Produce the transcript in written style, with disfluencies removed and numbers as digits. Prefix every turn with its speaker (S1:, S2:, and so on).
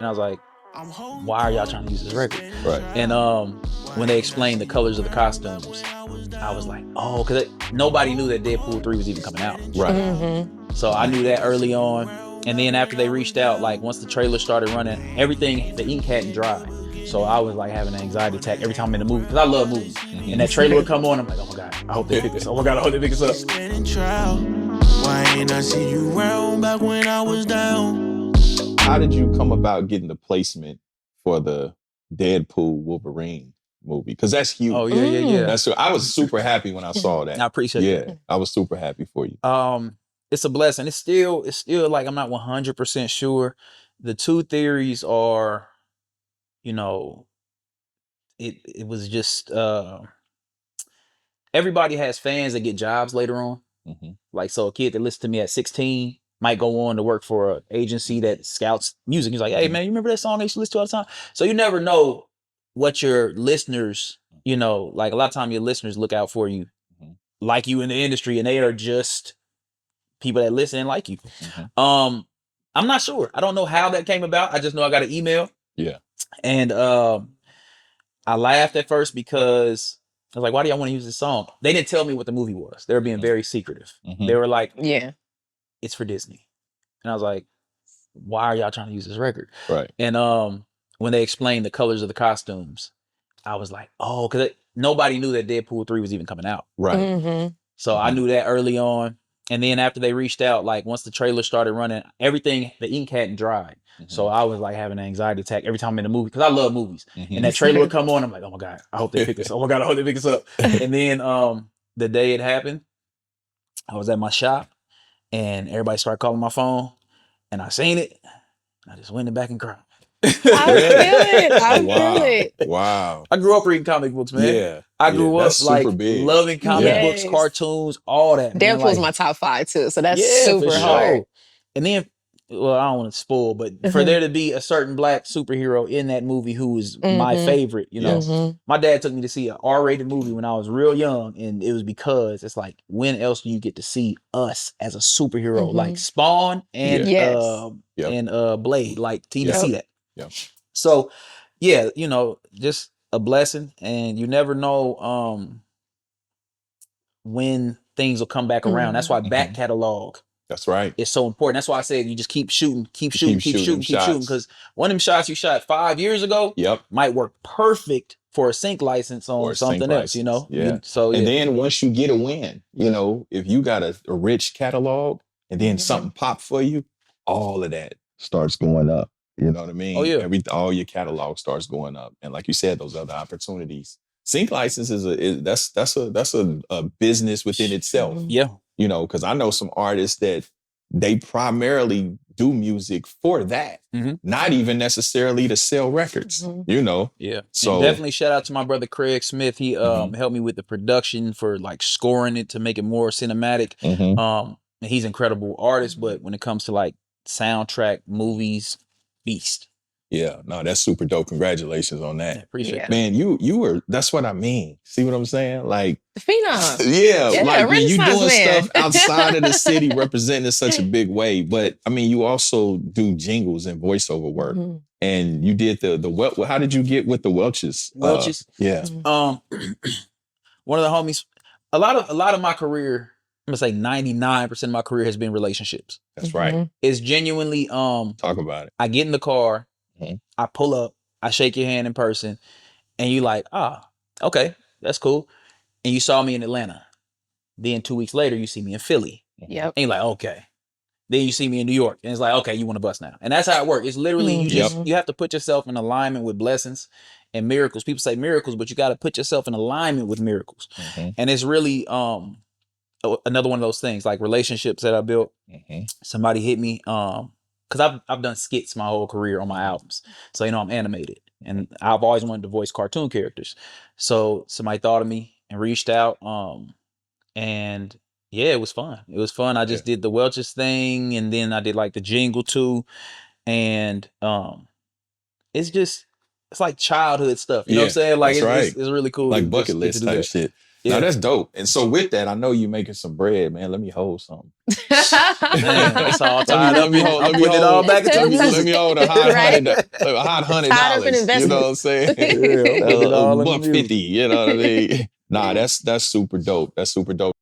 S1: And I was like, why are y'all trying to use this record?
S2: Right.
S1: And when they explained the colors of the costumes, I was like, oh, because nobody knew that Deadpool 3 was even coming out.
S2: Right.
S1: So I knew that early on. And then after they reached out, like once the trailer started running, everything, the ink hadn't dried. So I was like having an anxiety attack every time I'm in the movie, because I love movies. And that trailer would come on, I'm like, oh my God, I hope they pick this up. Oh my God, I hope they pick this up.
S3: Why ain't I see you round back when I was down?
S2: How did you come about getting the placement for the Deadpool Wolverine movie? Because that's huge.
S1: Oh yeah.
S2: I was super happy when I saw that.
S1: I appreciate it.
S2: Yeah, I was super happy for you.
S1: It's a blessing. It's still like I'm not 100% sure. The two theories are, you know, it was just everybody has fans that get jobs later on. Like, so a kid that listened to me at 16 might go on to work for an agency that scouts music. He's like, hey man, you remember that song I used to listen to all the time? So you never know what your listeners, you know, like a lot of time your listeners look out for you, like you in the industry, and they are just people that listen and like you. I'm not sure. I don't know how that came about. I just know I got an email.
S2: Yeah.
S1: And I laughed at first because I was like, why do y'all want to use this song? They didn't tell me what the movie was. They were being very secretive. They were like, it's for Disney. And I was like, why are y'all trying to use this record?
S2: Right.
S1: And when they explained the colors of the costumes, I was like, oh, because nobody knew that Deadpool 3 was even coming out.
S2: Right.
S1: So I knew that early on. And then after they reached out, like once the trailer started running, everything, the ink hadn't dried. So I was like having an anxiety attack every time I'm in the movie, because I love movies. And that trailer would come on, I'm like, oh my God, I hope they pick this up. Oh my God, I hope they pick this up. And then the day it happened, I was at my shop and everybody started calling my phone, and I seen it. And I just went in the back and cried.
S4: I feel it. I feel it.
S2: Wow.
S1: I grew up reading comic books, man.
S2: Yeah.
S1: I grew up like loving comic
S4: Yes.
S1: books, cartoons, all that. Man.
S4: Deadpool's
S1: Like,
S4: my top 5 too, so that's
S1: yeah,
S4: super
S1: for
S4: hard.
S1: sure. And then, well, I don't want to spoil, but for there to be a certain black superhero in that movie who is my favorite, you know, my dad took me to see an R-rated movie when I was real young, and it was because it's like, when else do you get to see us as a superhero, like Spawn and Blade, like to see that. So, yeah, you know, just a blessing, and you never know when things will come back around. That's why back catalog.
S2: That's right.
S1: It's so important. That's why I said you just keep shooting. Because one of them shots you shot 5 years ago might work perfect for a sync license on something else, you know?
S2: Yeah.
S1: And
S2: then once you get a win, you know, if you got a rich catalog and then something pop for you, all of that starts going up. You know what I mean?
S1: Oh, yeah.
S2: All your catalog starts going up. And like you said, those other opportunities. Sync license that's a business within itself.
S1: Yeah.
S2: You know, because I know some artists that they primarily do music for that, not even necessarily to sell records, you know?
S1: Yeah.
S2: So
S1: and definitely shout out to my brother Craig Smith. He helped me with the production for like scoring it to make it more cinematic. And he's an incredible artist, but when it comes to like soundtrack, movies, beast.
S2: Yeah, no, that's super dope. Congratulations on that.
S1: I appreciate it.
S2: Man, you were, that's what I mean. See what I'm saying? Like,
S4: Phenom.
S2: Yeah, like when you doing
S4: man.
S2: stuff outside of the city representing in such a big way. But I mean, you also do jingles and voiceover work. And you did the how did you get with the Welches?
S1: Welches?
S2: Yeah.
S1: One of the homies, a lot of my career, I'm gonna say 99% of my career has been relationships.
S2: That's right.
S1: It's genuinely
S2: talk about it.
S1: I get in the car, I pull up, I shake your hand in person, and you like, okay, that's cool. And you saw me in Atlanta. Then 2 weeks later, you see me in Philly.
S4: Yep.
S1: And you're like, okay. Then you see me in New York, and it's like, okay, you want to bust now. And that's how it works. It's literally you have to put yourself in alignment with blessings and miracles. People say miracles, but you got to put yourself in alignment with miracles. And it's really another one of those things, like relationships that I built. Somebody hit me because I've done skits my whole career on my albums, so you know I'm animated, and I've always wanted to voice cartoon characters. So somebody thought of me and reached out, and yeah, it was fun. It was fun. I just did the Welches thing, and then I did like the jingle too, and it's like childhood stuff. You know what I'm saying? Like it's really cool.
S2: Like bucket list type shit. Now that's dope. And so with that, I know you're making some bread, man. Let me hold something.
S1: Man, it's all tied up.
S2: Let me hold.
S1: I'm putting it all back into the music.
S2: Let me hold a hot
S4: Right.
S2: $100.
S4: Tied up in
S2: You know what I'm saying?
S1: Yeah, I'm putting it all in the music.
S2: $150. You know what I mean? Nah, that's super dope. That's super dope.